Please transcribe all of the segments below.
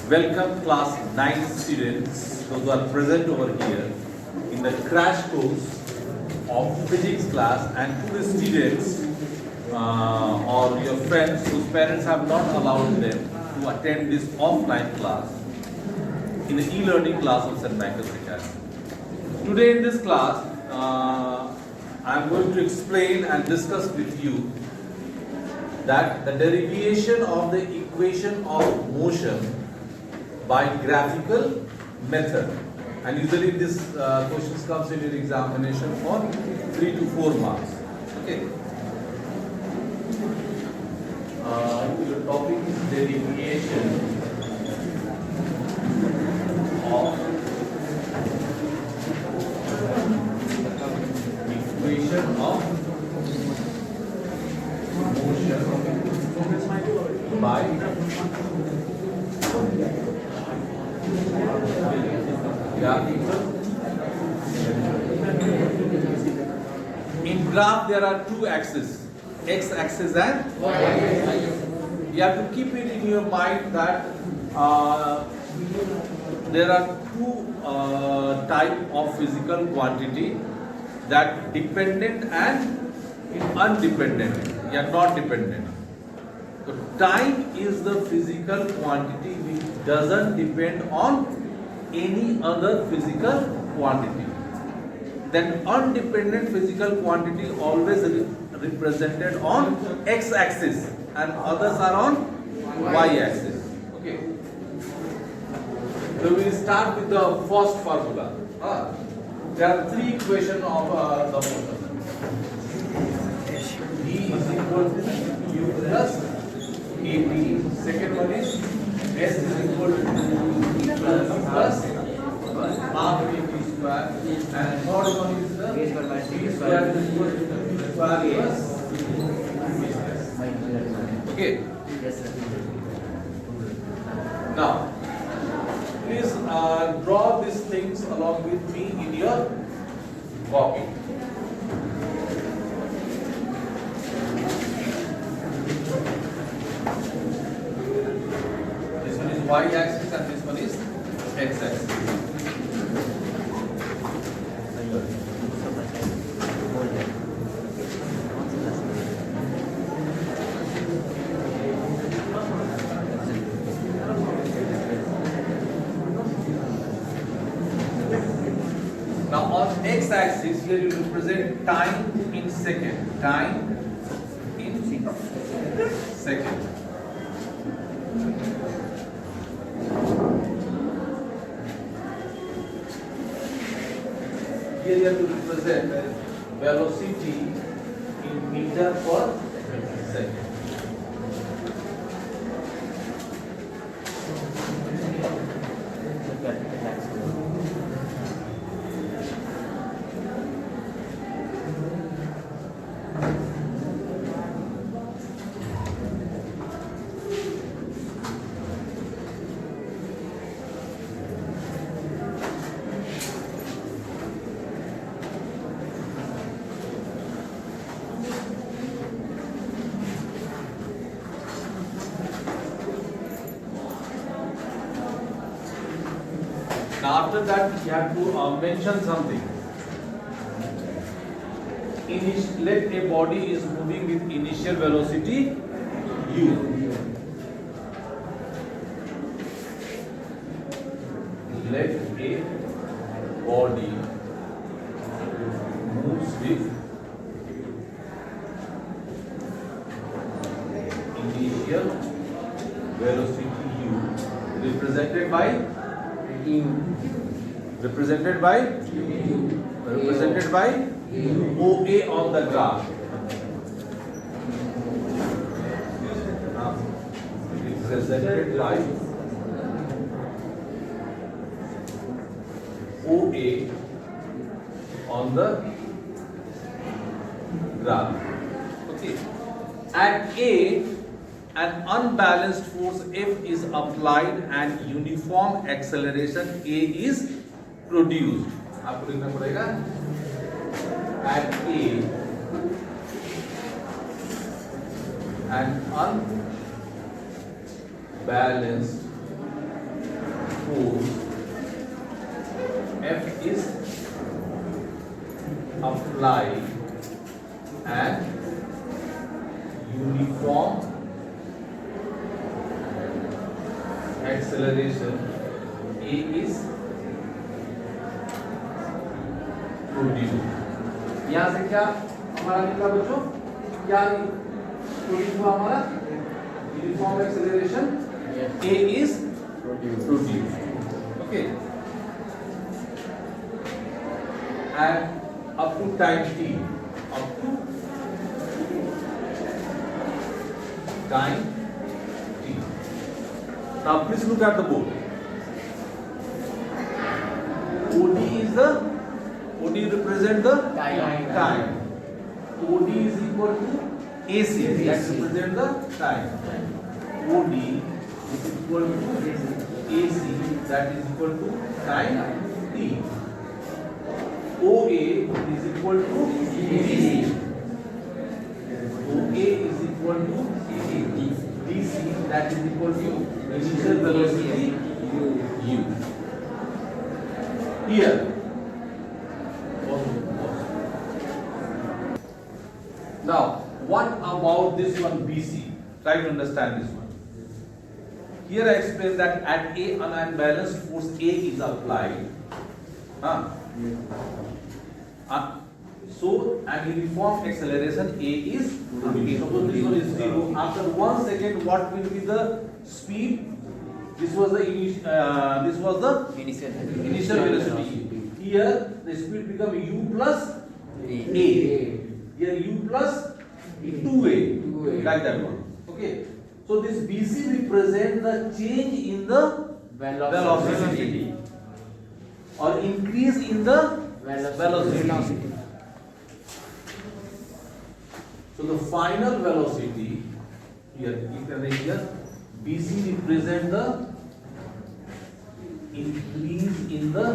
Welcome class 9 students, those who are present over here in the crash course of physics class, and to the students or your friends whose parents have not allowed them to attend this offline class in the e-learning class of St. Michael's Academy. Today in this class, I am going to explain and discuss with you that the derivation of the equation of motion by graphical method, and usually this questions comes in your examination for 3 to 4 marks. Okay. Your topic is derivation of equation of motion by in graph there are two axes, x-axis and y-axis. You have to keep it in your mind that there are two type of physical quantity, that dependent and undependent. You are not dependent. So time is the physical quantity which doesn't depend on any other physical quantity. Then undependent physical quantity always represented on x-axis and others are on y-axis. Okay. So we will start with the first formula. There are three equations of the motion. E is equal to U plus AP. Second one is S is equal to E plus half AP square. And third one is the B square is equal to V square plus V square. Okay. Yes, sir. Now, please draw these things along with me in your copy. This one is y-axis and this one is x-axis. Now on x-axis here you represent time in second. Time in second. Here you have to represent velocity in meter per second. Now after that you have to mention something. Let a body is moving with initial velocity u. Let a body moves with initial velocity u, represented by OA on the graph. Represented by OA on the graph. Okay. At A, an unbalanced force F is applied and uniform acceleration A is produced. आपको लिखना पड़ेगा at A an unbalanced force F is applied and uniform acceleration A is produced. यहाँ से क्या हमारा निकला बच्चों? क्या प्रोड्यूस हुआ हमारा? Uniform acceleration A is produced. Okay. And up to time t. Up to time t. Now please look at the board. OD is the OD represent the time. OD is equal to AC. That represent the time. OD is equal to AC. That is equal to time t. OA is equal to DC. OA is equal to DC. That is equal to initial velocity u. Here. Now, what about this one BC? Try to understand this one. Here I explain that at A an unbalanced force A is applied. So an uniform acceleration A is produced. Suppose this one is 0. After 1 second, what will be the speed? This was the initial velocity. Here the speed become u plus A. Here u plus 2A. Like that one. Okay. So this BC represents the change in the velocity or increase in the velocity. So the final velocity here, you can write here, BC represent the increase in the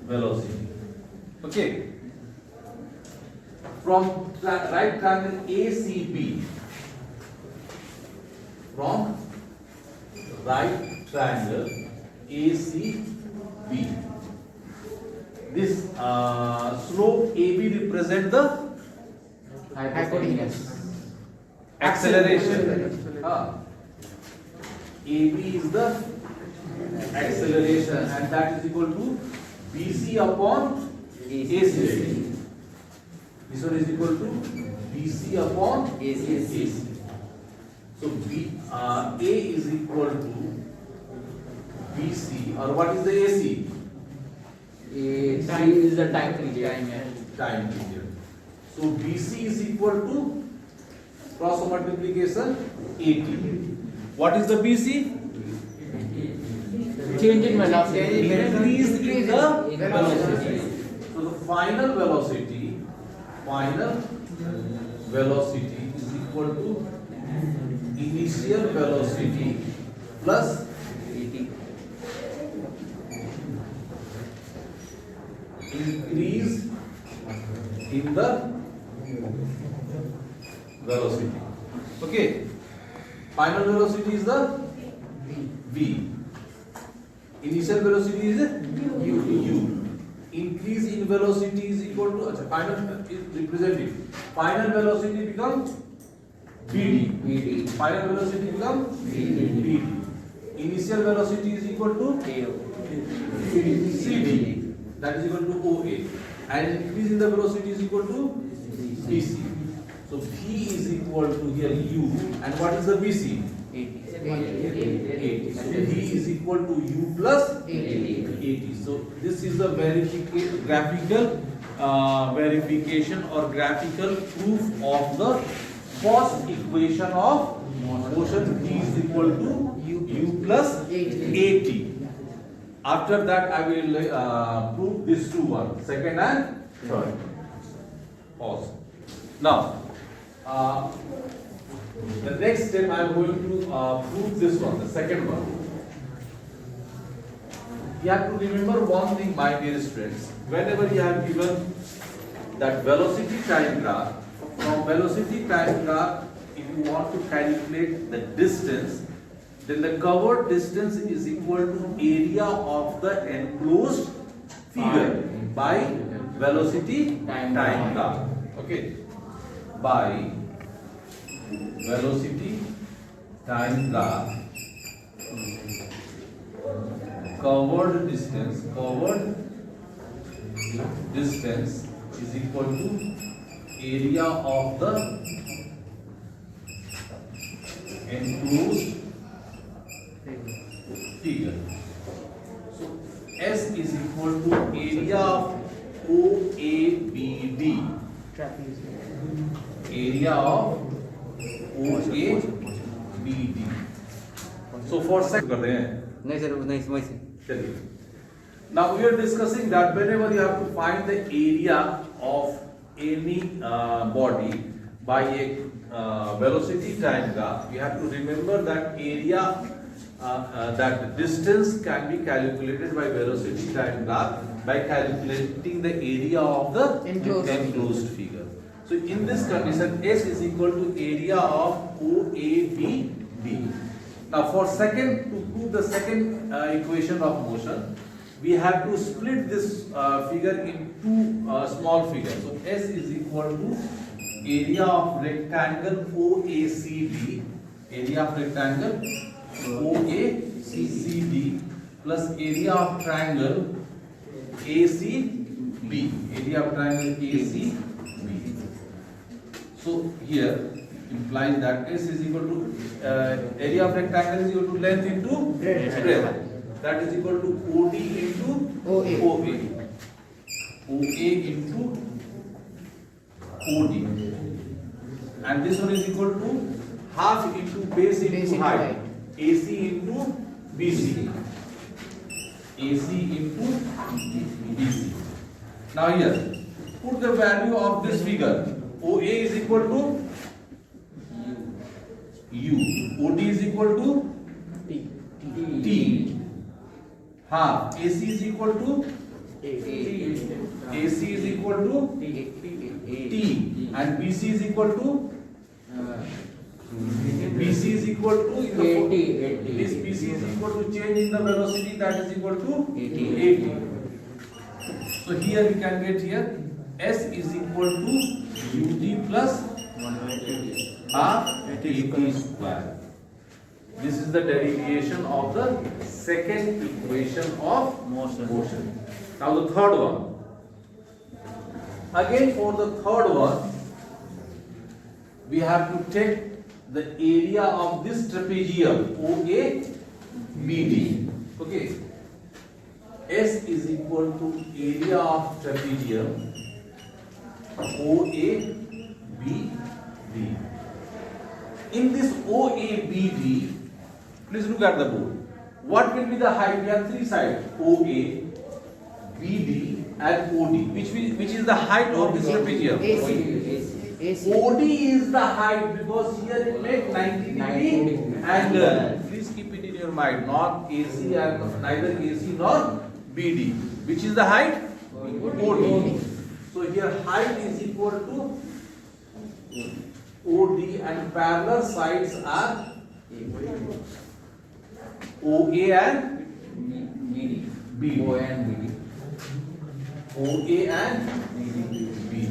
velocity. Okay. From right triangle ACB, from right triangle ACB, this slope AB represent the hypotenuse. acceleration. AB is the acceleration and that is equal to BC upon AC. This one is equal to BC upon AC. So A is equal to BC, or what is the AC? Time is the time period. Time period. So BC is equal to cross multiplication 80. What is the BC? Change in velocity. Increase in the velocity. So the final velocity is equal to initial velocity plus increase in the velocity. Okay. Final velocity is the v. Initial velocity is u. Increase in velocity is equal to final is represented. Final velocity becomes vd. Final velocity becomes vd. Initial velocity is equal to cd. That is equal to OA. And increase in the velocity is equal to BC. So V is equal to here U. And what is the BC? 80. So V is equal to U plus 80. So this is the graphical verification or graphical proof of the first equation of motion. V is equal to U plus 80. After that, I will prove these two ones, second and third. Pause. Now, the next step I am going to prove this one, the second one. You have to remember one thing, my dear students. Whenever you have given that velocity time graph, from velocity time graph, if you want to calculate the distance, then the covered distance is equal to area of the enclosed figure by velocity Time graph. Okay, by velocity time graph, covered distance is equal to area of the enclosed figure. So S is equal to area of OABD. Area of OABD. So for second करते हैं. नहीं sir नहीं समझ से चलिए. Now we are discussing that whenever you have to find the area of any body by a velocity time graph, you have to remember that area, that distance can be calculated by velocity time graph by calculating the area of the enclosed figure. So in this condition, S is equal to area of OABD. Now for second, to prove the second equation of motion, we have to split this figure in two small figures. So S is equal to area of rectangle OACD, area of rectangle OACD plus area of triangle ACB, area of triangle ACB. So here implies that S is equal to area of rectangle is equal to length into breadth. That is equal to OD into OA into OD, and this one is equal to half into base into height, AC into BC, AC into BC. Now here put the value of this figure. OA is equal to U, OD is equal to T, half, AC is equal to AC is equal to T, and BC is equal to BC is equal to this BC is equal to change in the velocity, that is equal to 80. So here we can get here S is equal to UD plus half AT square. This is the derivation of the second equation of motion. Now the third one. Again for the third one, we have to take the area of this trapezium OABD. Okay. S is equal to area of trapezium OABD. In this OABD, please look at the board. What will be the height? We have three sides: OA, BD, and OD. Which is the height of this trapezium? OD is the height because here it makes 90 degree angle. Please keep it in your mind. Not AC and neither AC nor BD. Which is the height? OD. So here height is equal to OD and parallel sides are OA and BD. OA and BD.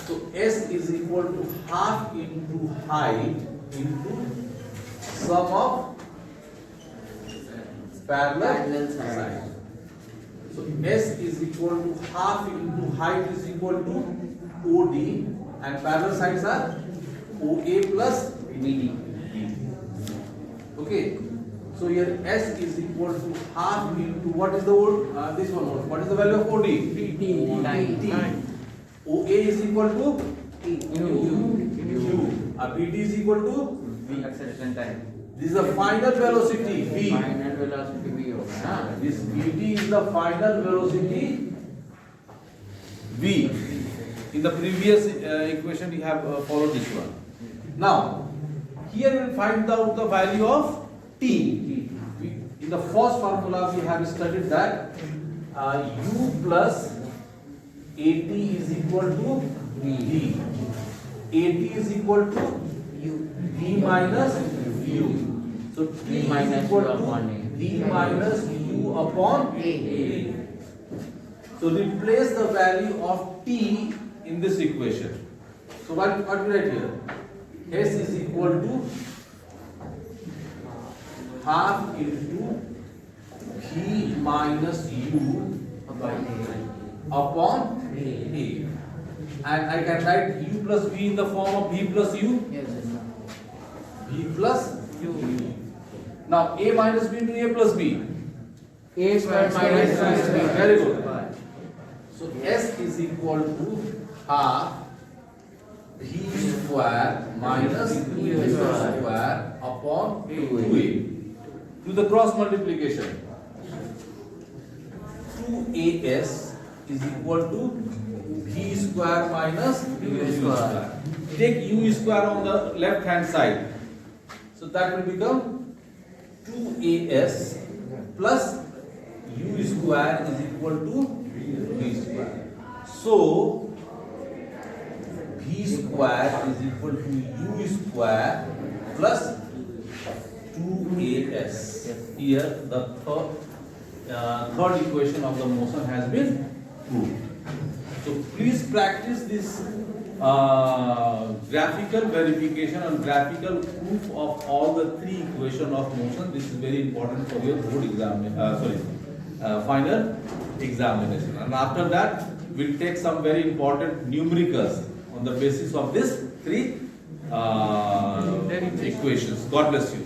So S is equal to half into height into sum of parallel sides. So S is equal to half into height is equal to OD and parallel sides are OA plus BD. Okay. So here S is equal to half into what is the this one? What is the value of OD? T. OA is equal to U. BD is equal to V acceleration time. This is the final velocity V. Final velocity V होगा. This VT is the final velocity V. In the previous equation, we have followed this one. Now, here we will find out the value of T. In the first formula, we have studied that U plus AT is equal to V. AT is equal to V minus U. So So T V is minus equal U to upon A. V minus U upon A. A. So replace the value of T in this equation. So what we write here? S is equal to half into V minus U upon A. And I can write U plus V in the form of V plus U. Yes, yes, sir. V plus U. Now A minus B into A plus B. A square minus B square. Very good. So S is equal to half V square minus U square upon 2A. Do the cross multiplication. 2AS is equal to V square minus U square. Take U square on the left hand side. So that will become 2AS plus U square is equal to V square. So V square is equal to U square plus 2AS. Here the third equation of the motion has been proved. So please practice this graphical verification and graphical proof of all the three equations of motion. This is very important for your board exam, final examination. And after that, we'll take some very important numericals on the basis of this three equations. God bless you.